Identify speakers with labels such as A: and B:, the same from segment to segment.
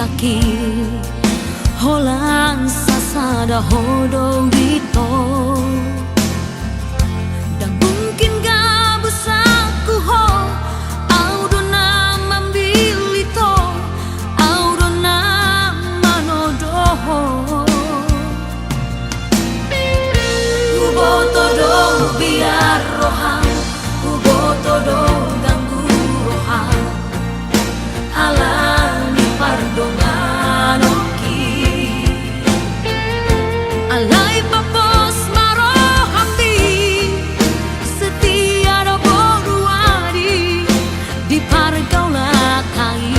A: kaki holan sasada hodo wito dan mungkin gak busaku ho audona mambilito audona manodoho uboto do biar rohan uboto do ganggu rohan alani pardongan oki alai papos maro hati setia do boruari di pargaula kai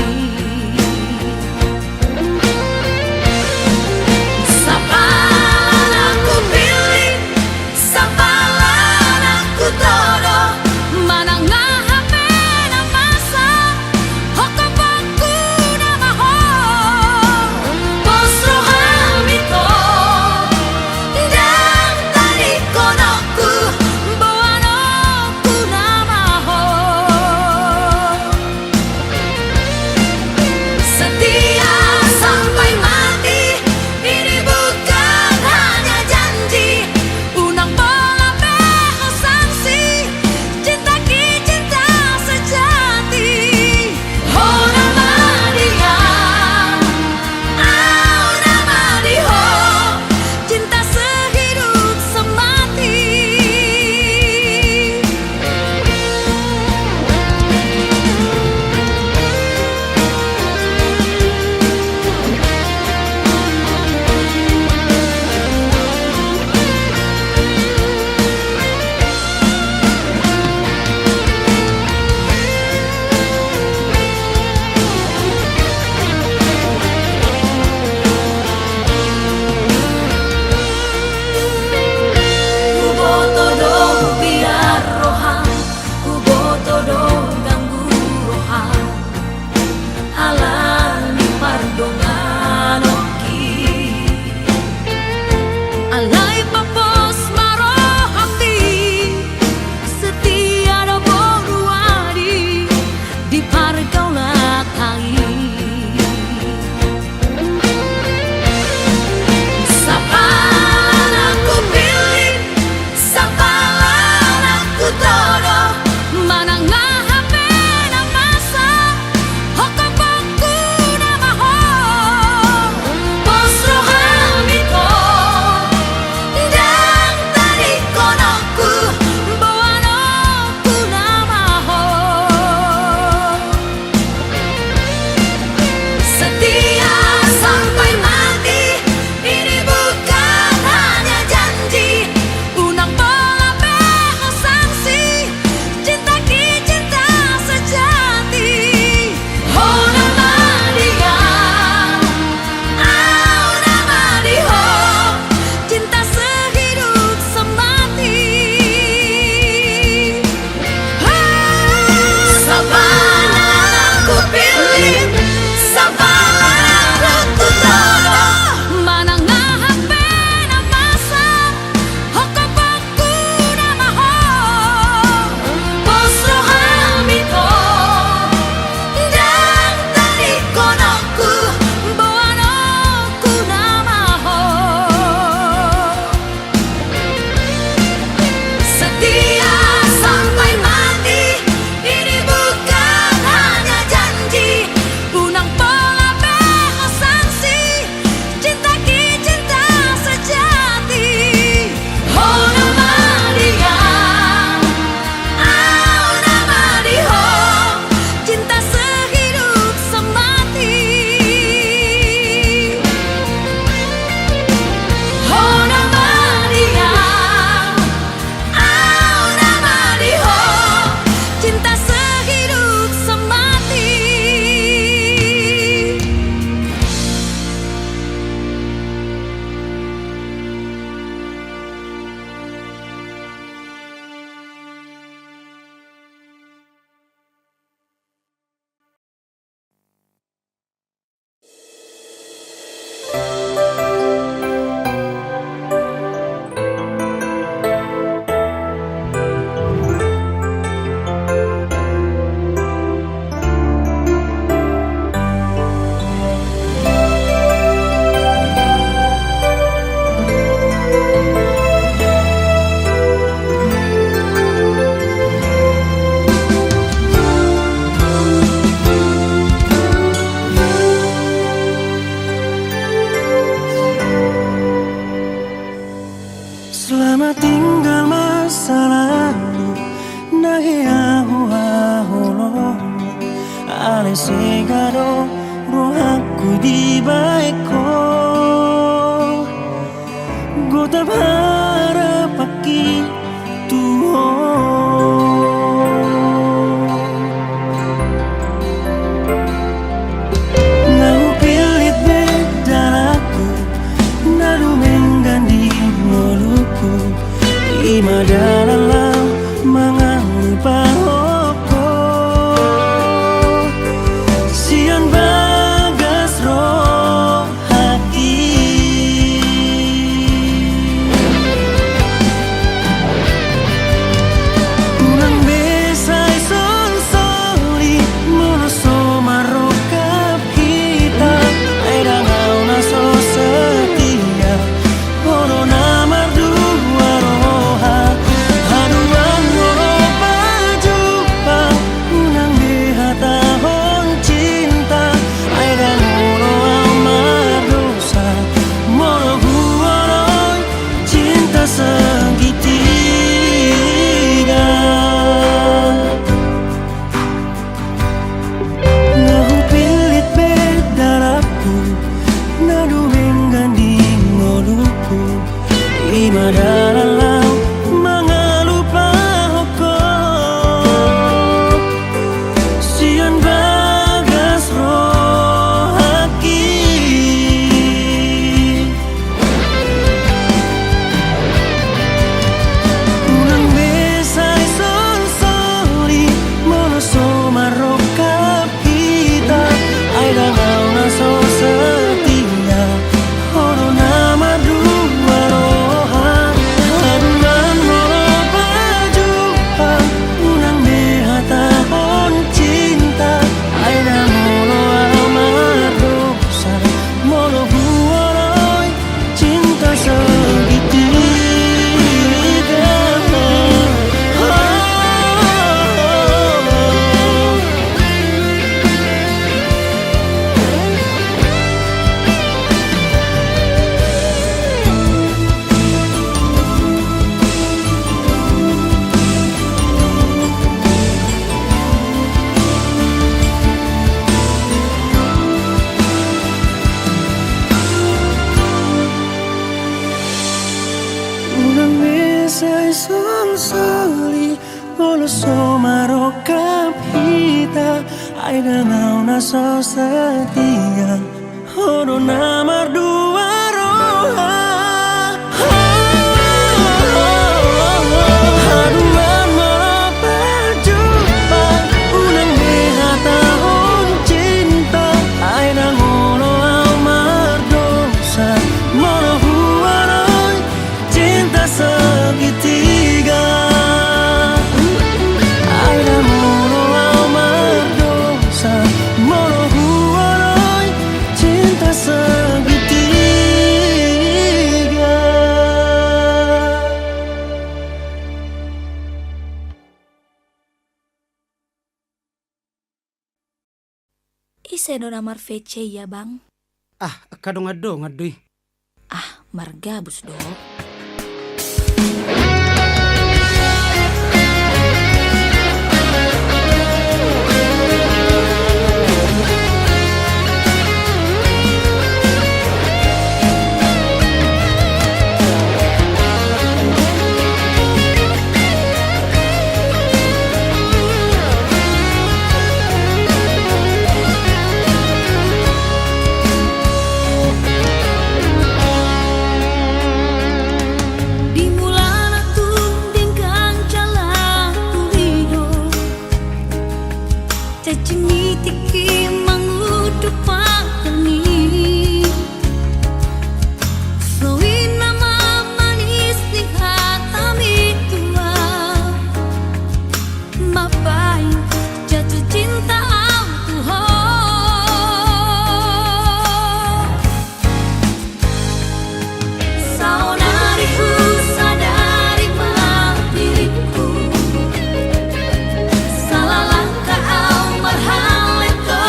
A: sapalan aku pilih sapalan aku todo manangah
B: megado rohaku di baiko gota bhara paki tuho ngau pilit bedalaku nadu menggandi moluku ima dalam mangalupa hoko sian bagas roh hati unang besai son soli monoso marokap kita aida ngau naso setia oro namar dua roha haduan moro pajupa unang behata hon cinta aida moro amar dosa moro huaroi cinta segitiga ngahu pilit bedalaku nadu menggandi moluku ima dalam mangalupa hoko sian bagas roh haki unang besai son soli monoso marokap kita aida ngau naso setia oro nama dua roha haduan moro pajupa unang behata hon cinta aida molo amar dosa molo huaroi cinta segitiga unang besai son soli monoso marokap kita aida ngau naso setia oro namar dua roha haduan moro pajupa unang behata hon cinta aida ngolo amar dosa moro huaroi cinta segitiga aida molo amar dosa moro huaroi cinta segitiga.
C: Ise do namar VC ya bang?
D: Ah, kadong ado ngadoy.
C: Ah, margabus do.
A: Salah langkah au marhaleko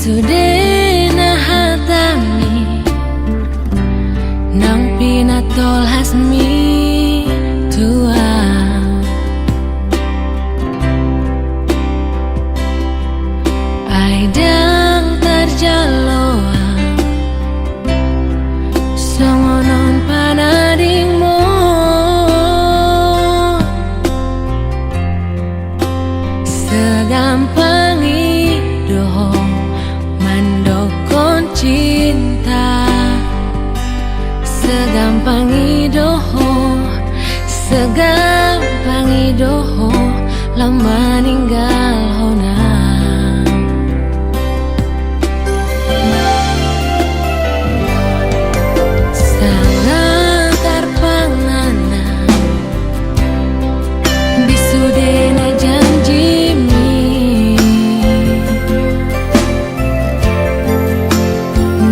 A: Sudena hatami nang pinatol hasmi tua aidang terjaloa songonon panadingmo segampang idoho mandokon cinta segampang idoho lama ninggal hona sangat terpangana bisudena janji mi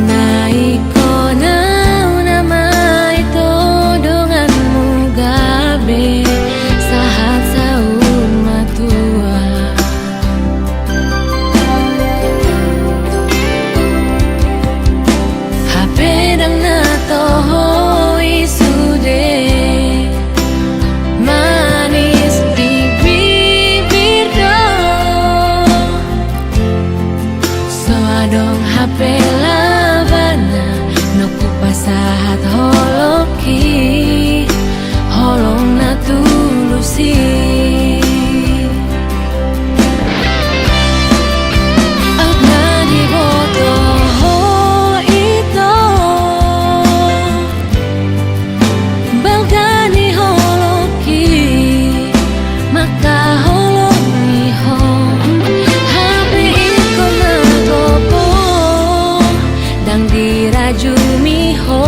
A: naiko nau nama itu donganmu gabe sahat saun matua HP dang natoho isude manis di bibir do so adong HP labana noku pasahat holoki holong na tulusi agna di boto ho ito balgani holoki maka holongi ho hape iko na gopo dang dirajumi ho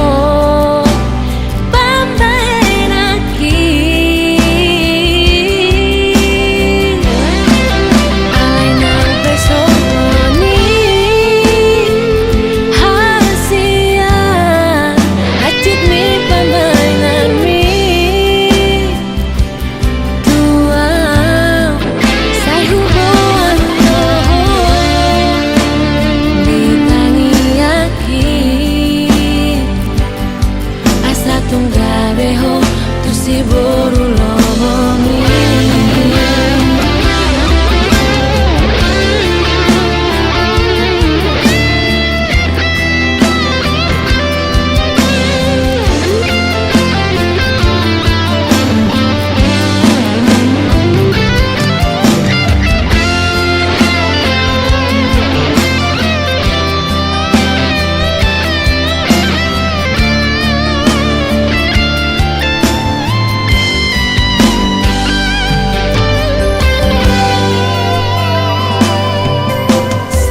A: Tunggabeho tu si boru lomongi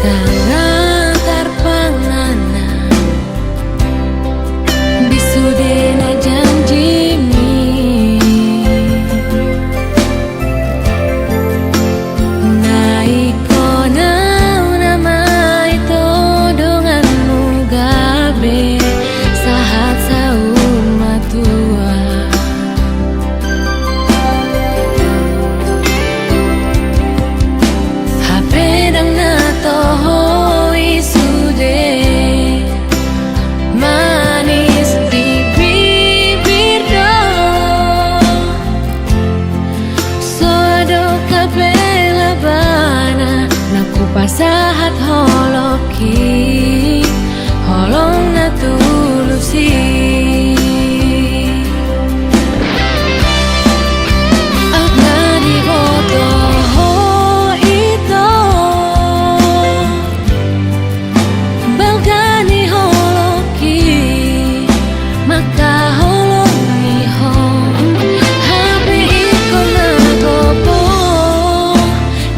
A: sangat terpangana bisudena janji mi naiko nau nama itu donganmu gabe sahat saun matua HP dang natoho isude manis di bibir do sodo kapela bana naku pasahat holoki holong na tulusi agna di boto ho ito balgani holoki maka holongi ho hape iko na gopo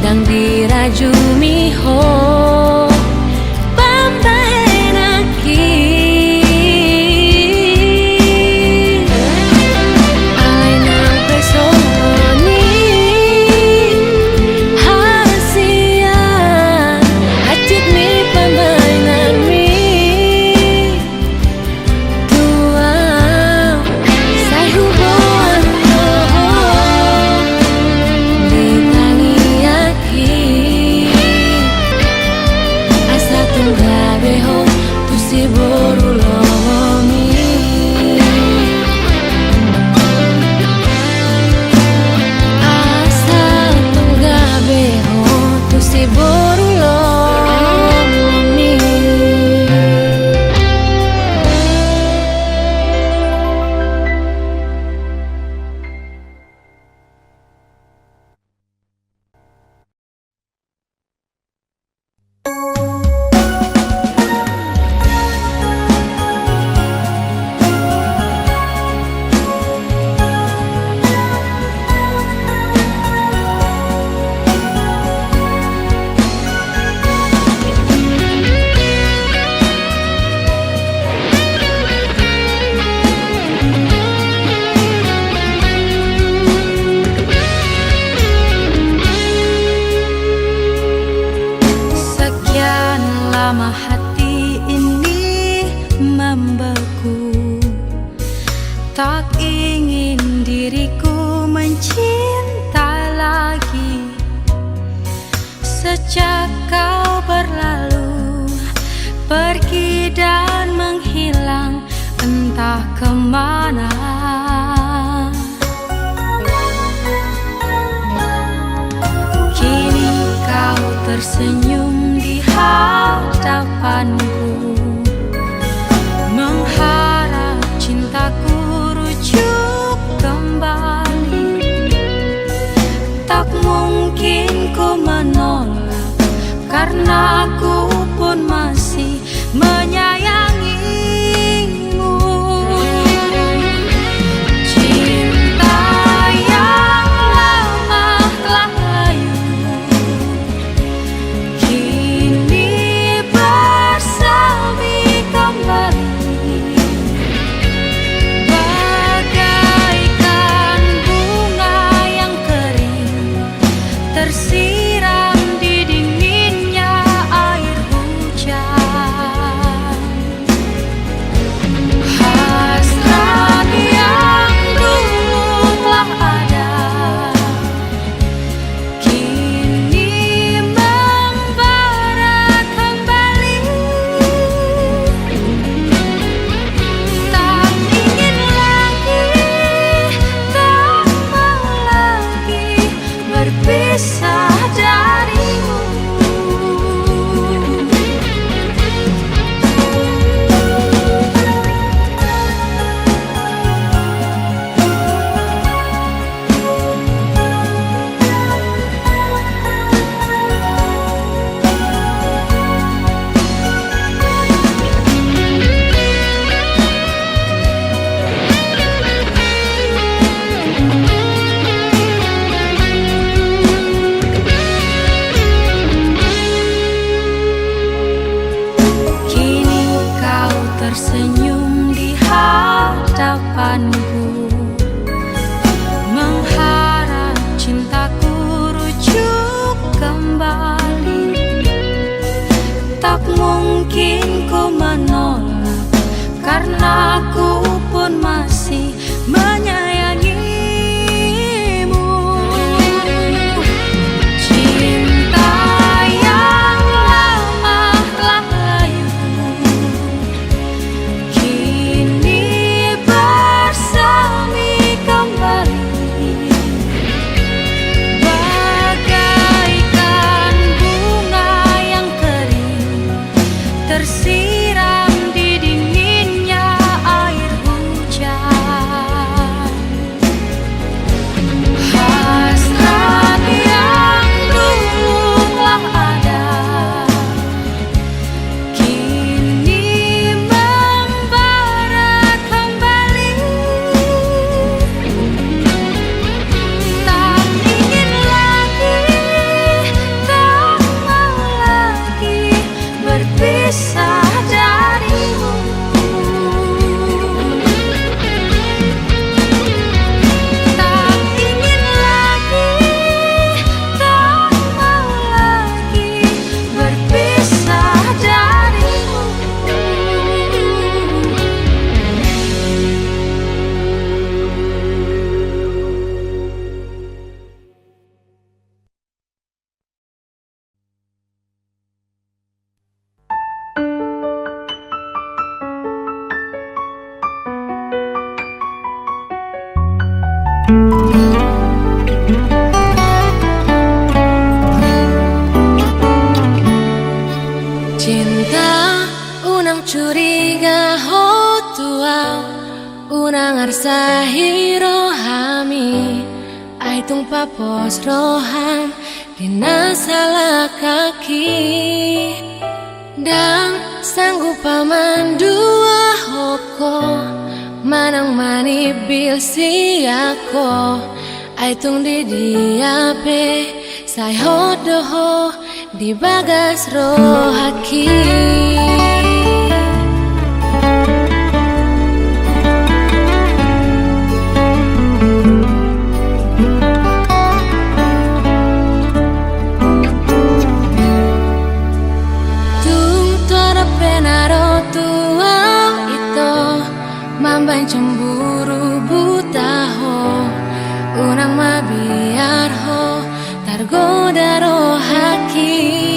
A: dang dirajumi ho pambahenaki Sejak kau berlalu, pergi dan menghilang entah kemana. Kini kau tersenyum di hadapanku, mengharap cintaku rujuk kembali. Tak mungkin ku menolak, karena aku pun masih menyayangimu. Cinta yang lama telah layu, kini bersemi kembali. Bagaikan bunga yang kering, tersiram di dinginnya air hujan. Hasrat yang dulu telah ada, kini membara kembali. Tak ingin lagi, tak mau lagi berpisah darimu. Kini kau tersenyum di hadapanku, mengharap cintaku rujuk kembali. Tak mungkin ku menolak, karena aku pun masih menyayangimu. Cinta yang lama telah layu, kini bersemi kembali. Bagaikan bunga yang kering, tersiram di dinginnya air hujan. Hasrat yang dulu telah ada, kini membara kembali. Tak ingin lagi, tak mau lagi berpisah darimu. Tak ingin lagi, tak mau lagi berpisah darimu.
E: Cinta unang curiga ho tua, unang arsahiro hami, aitung papos rohan kena salah kaki. Dan sanggup paman dua hoko, manang mani bil siako, aitung di diape sai hodoho di bagas rohaki. Tung tora penaro tua itu mamban cemburu buta ho, unang mabiar ho targoda rohaki.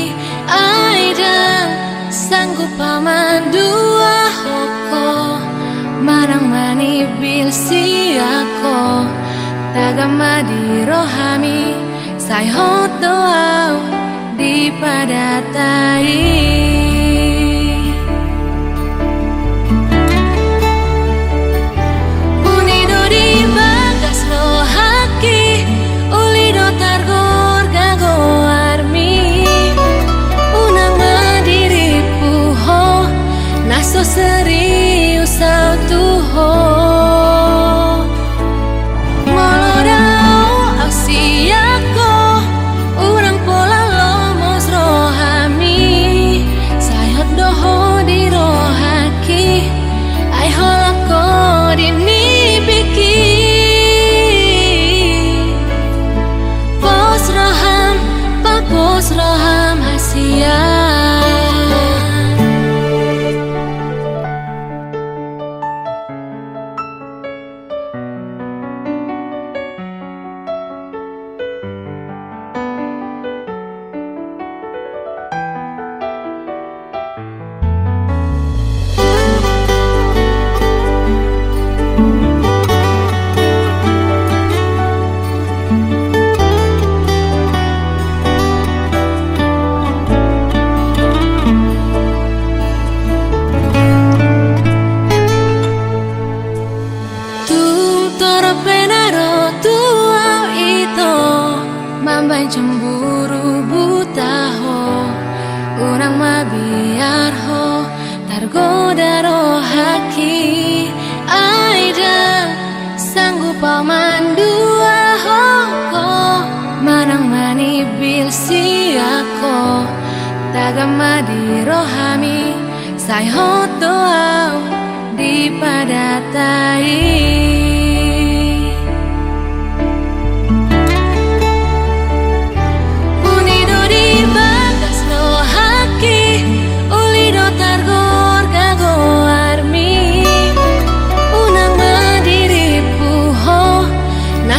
E: Tagama di rohami Sai hot doau di padatai So serius au tuho Molodau au siako Urang pola lomos rohami Sayot doho di rohaki Ai holako di nibiki Pos roham, papos roham hasia Cemburu buta ho Urang mabiar ho Targoda rohaki Aida Sanggup pau mandua ho ko Manang manibil siako Tagama di rohami Sai hot doau di padatai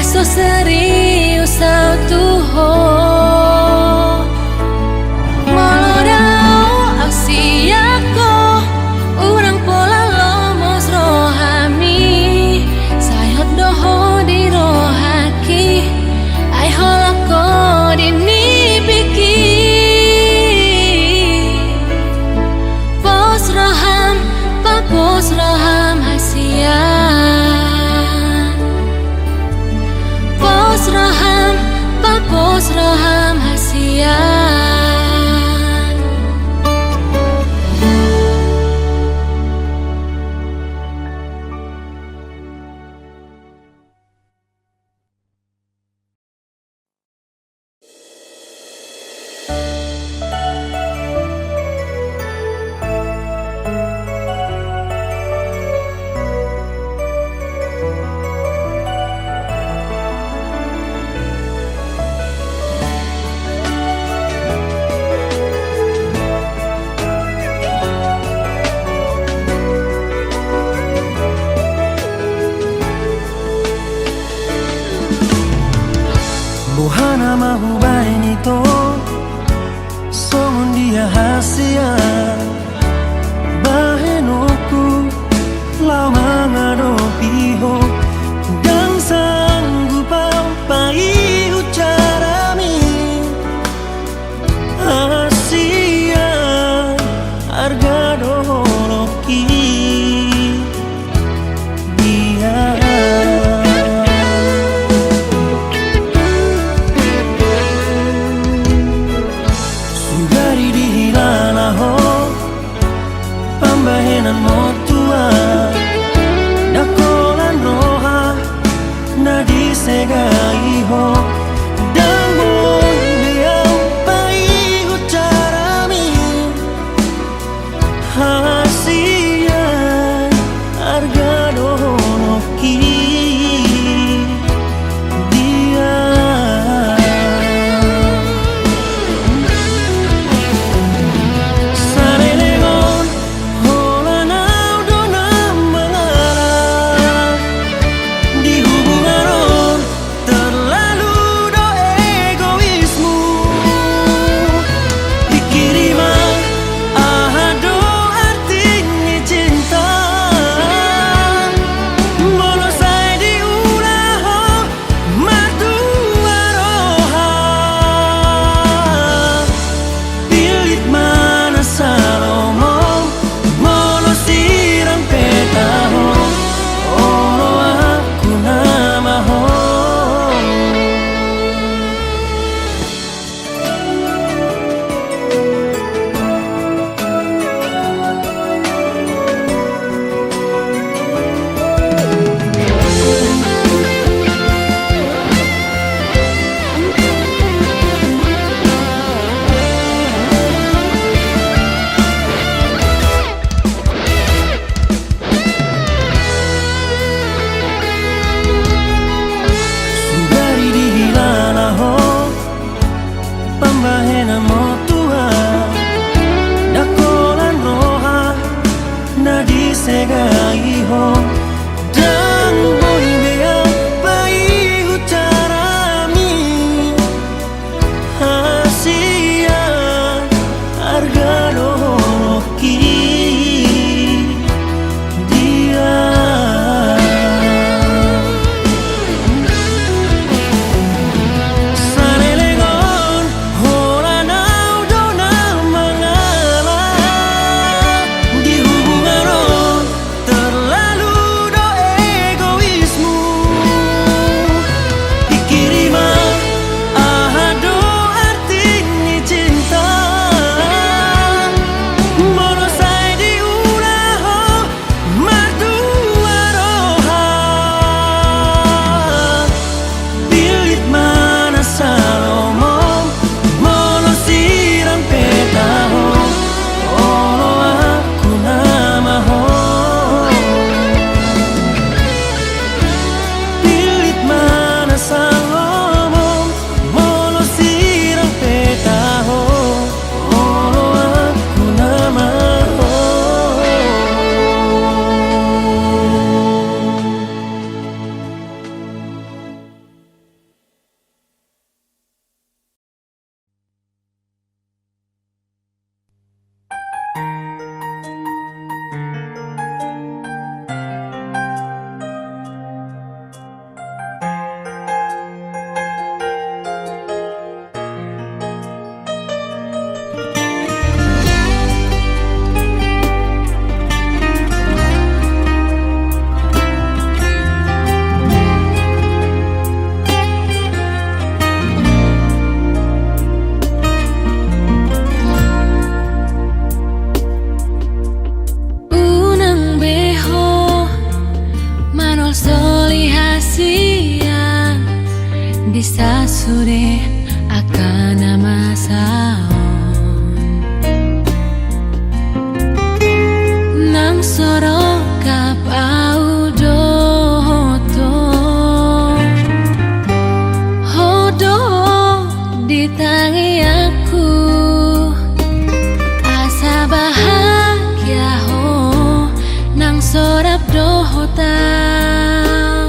E: So serius au tuho Molodau au siako Urang pola lomos rohami Sayot doho di rohaki Ai holako di nibiki Pos roham, papos roham hasia Roham, papos roham hasian
B: Buhana mahubai nito Songon dia hasia Bahenoku Lau mangado piho Dan sanggup pai ucarami Hasia Harga doholoki Dia Pambahenan motua Dak
E: tangi aku asa bahagia ho nang sorap doho tau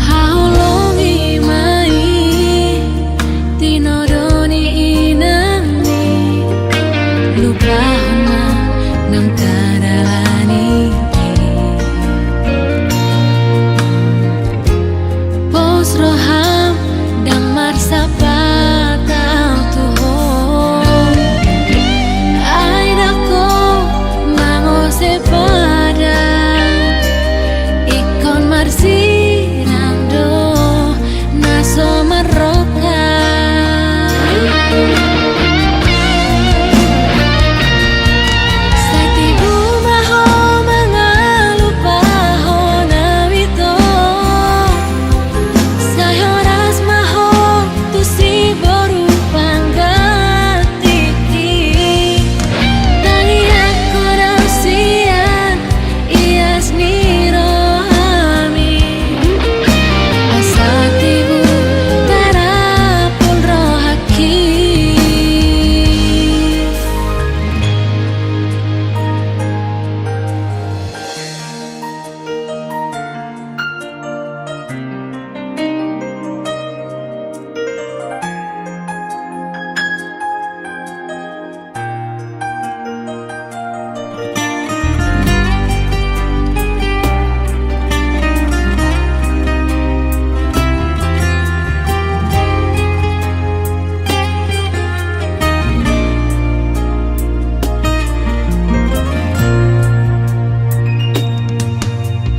E: haulongi mai tinodoni inangni lupa hona nang kadalani pos roham dang marsa patau tuhon ai dako mango sepada ikon marsi nando naso maroka setibu maho mangalupa ho nawito sayoras maho tu si boru panggatiki tangi aku rausian ias niro ami asatibu tarapun rohaki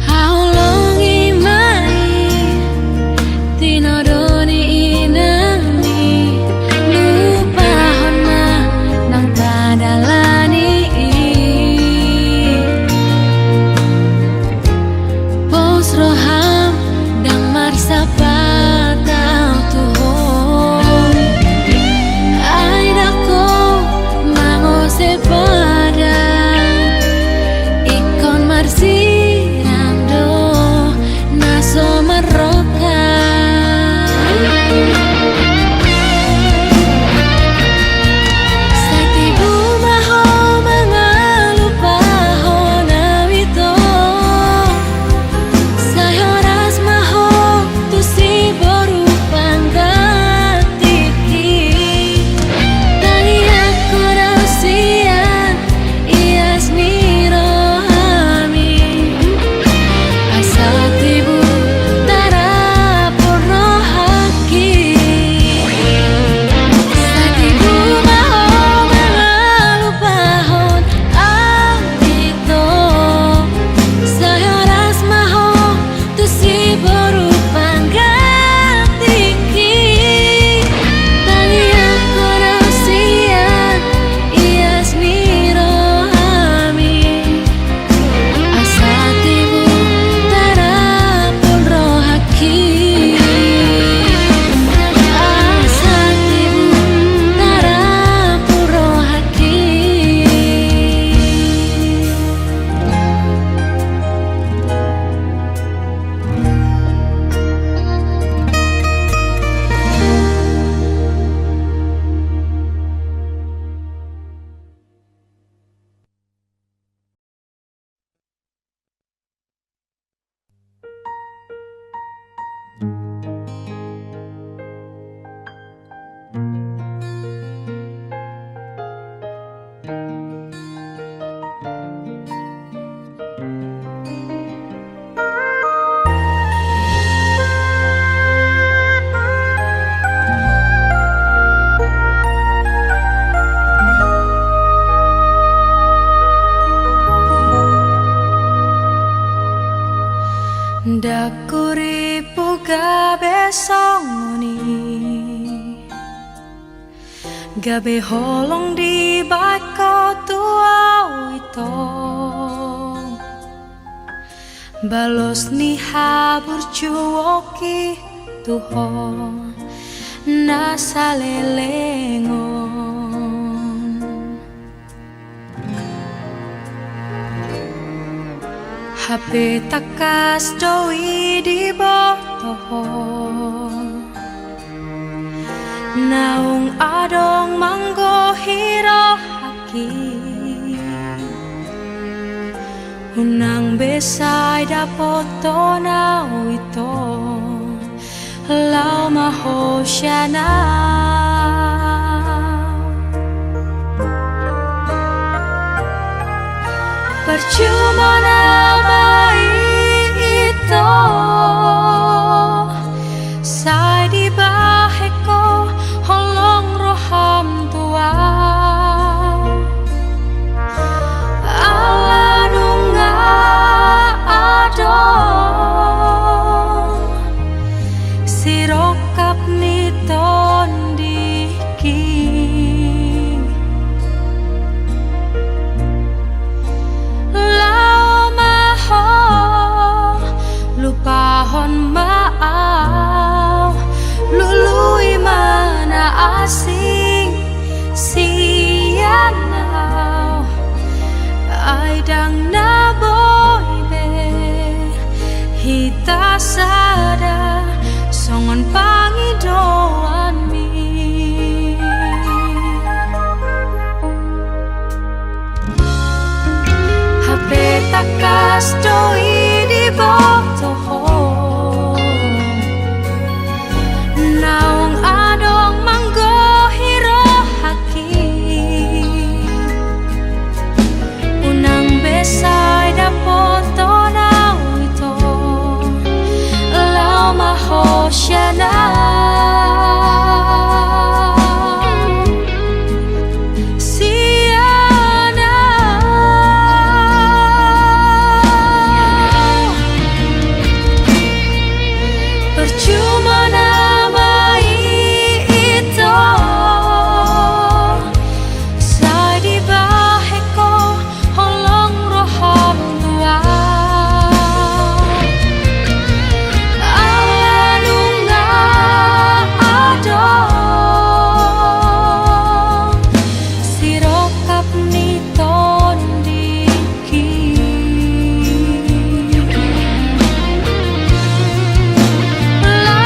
E: haulongi mai tinodoni inangni lupa hona nang kadalani pos roham dang marsa patau tuhon ai dako mango sepada ikon marsi nando naso maroka setibu maho mangalupa ho nawito sayoras maho tu si boru panggatiki tangi aku rausian ias niro ami asatibu tarapun rohaki setibu maho mangalupa hon awito sayoras maho tu si boru panggatiki tangi aku rausian ias niro ami asatibu tarapun rohaki asatibu tarapun rohaki Dakuripu gabe songoni gabe holong di bako tua ito balos ni habur cuoki tuhon nasalelengon HP takas doi di bawah toho naung adong manggo hiro haki unang besay dapoto na ito lau maho siya na percuma na baik itu say di bahe ko holong roham tua ala nunga adong sirokap ni tondiki lau maho lupahon maaw lului mana asing sianaw ay dang naboy be hita sada songon pangidoan mi hape takas doi di botoho naung adong manggo hiro haki unang besay dapoto na ito lau maho siya na percuma na baik itu say di bahe ko holong roham tua ala nunga adong sirokap ni tondiki la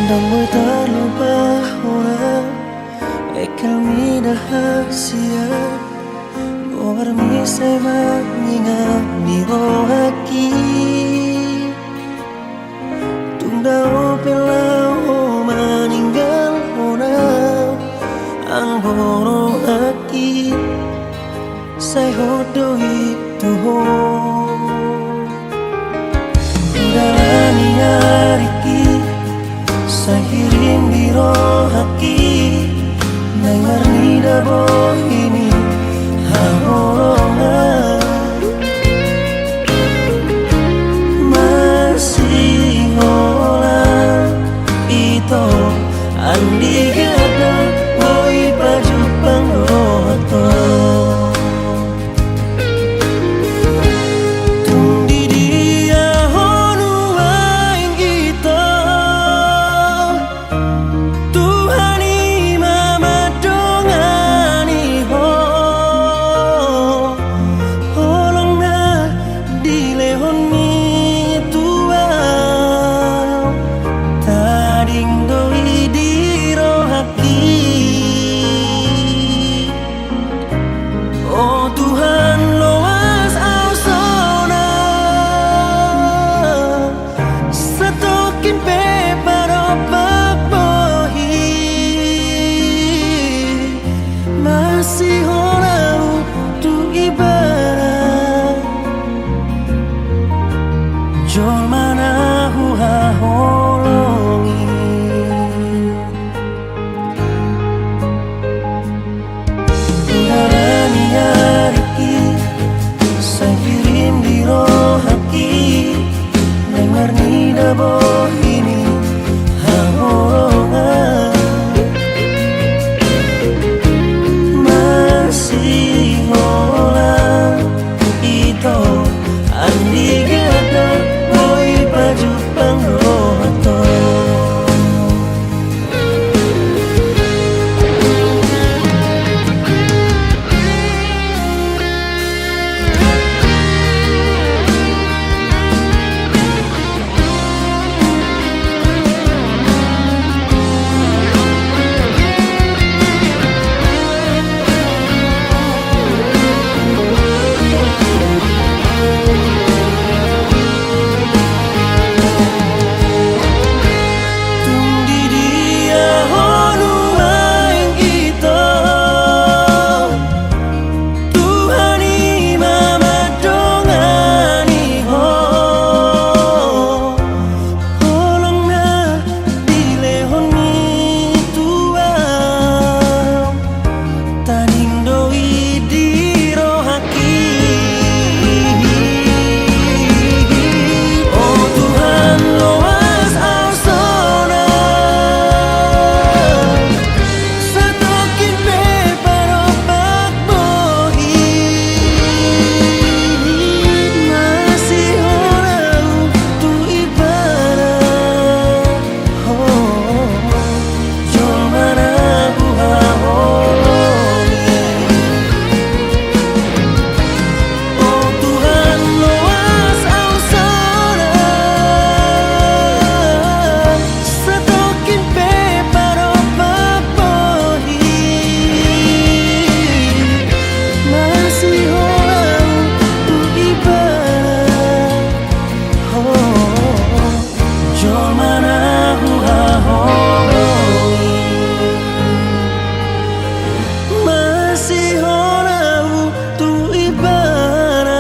B: Dan boy terlupa orang Ekel mi rahasia Gor mi say mengingat di rohaki Tunda pelau meninggal orang Ang borong haki Say hodo itu ho Dalani ariki Say hiring di rohaki Nay marnida boh ini hahorongan Masih hola Ito andi gada Boy baju pangroto Tundi dia honu aing kita Tuhani mama dongani ho Holong na dilehon mi tua Tading doi dirohaki Oh Tuhan loas ausona Setokin peparopak bohi Masih holau tu ibarat Jol mana hu haholongi Dalani ariki Say kirim di rohaki Nay marnida boh ini haholongan Masih hola Ito andi gada Boy baju pangroto Tundi dia honu aing kita Tuhani mama dongani ho Holong na dilehon mi tua Tading doi dirohaki Oh Tuhan loas ausona Setokin peparopak bohi Masih holau tu ibarat Oh Jol mana hu haholongi Oh Tuhan loas ausona Setokin peparopak bohi Masih holau tu ibarat Oh Jol mana hu haholongi Masih holau tu ibarat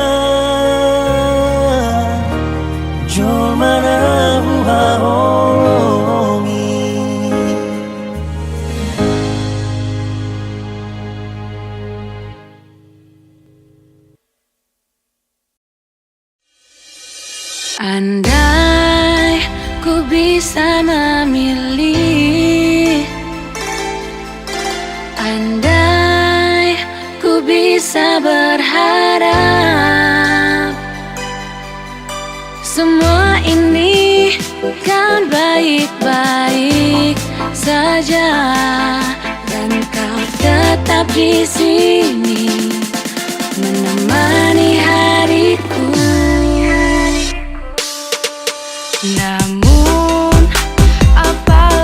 B: Jol mana hu haholongi
E: Andai ku bisa memilih Andai ku bisa berharap Semua ini kan baik-baik saja Dan kau tetap di sini menemani hariku Namun apa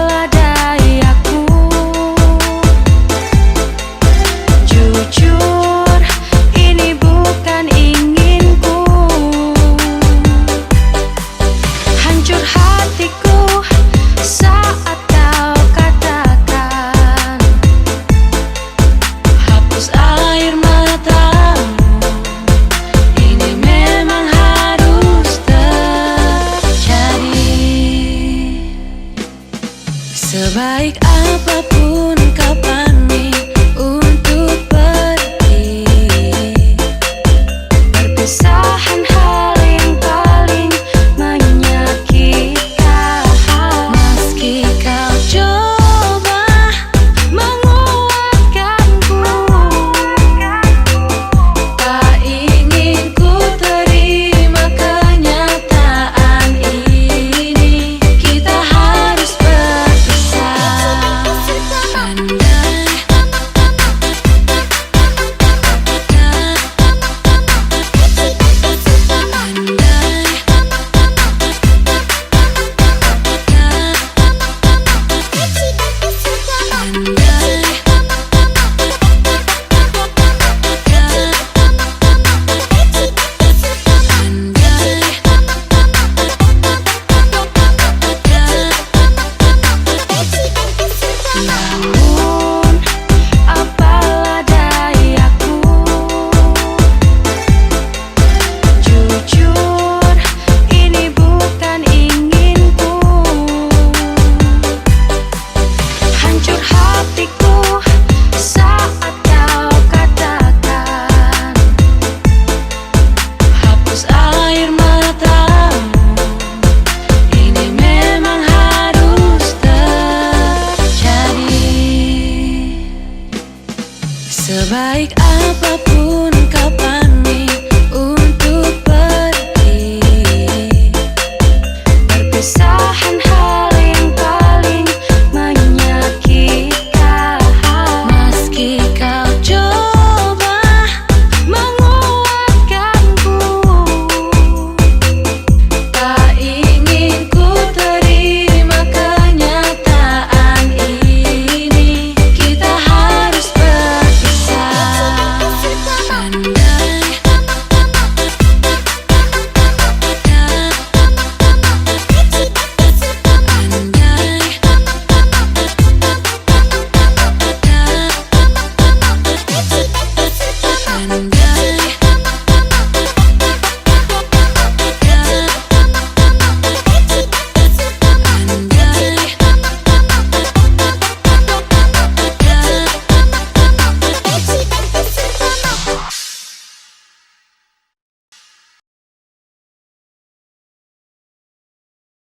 E: Sebaik apapun kau pamit,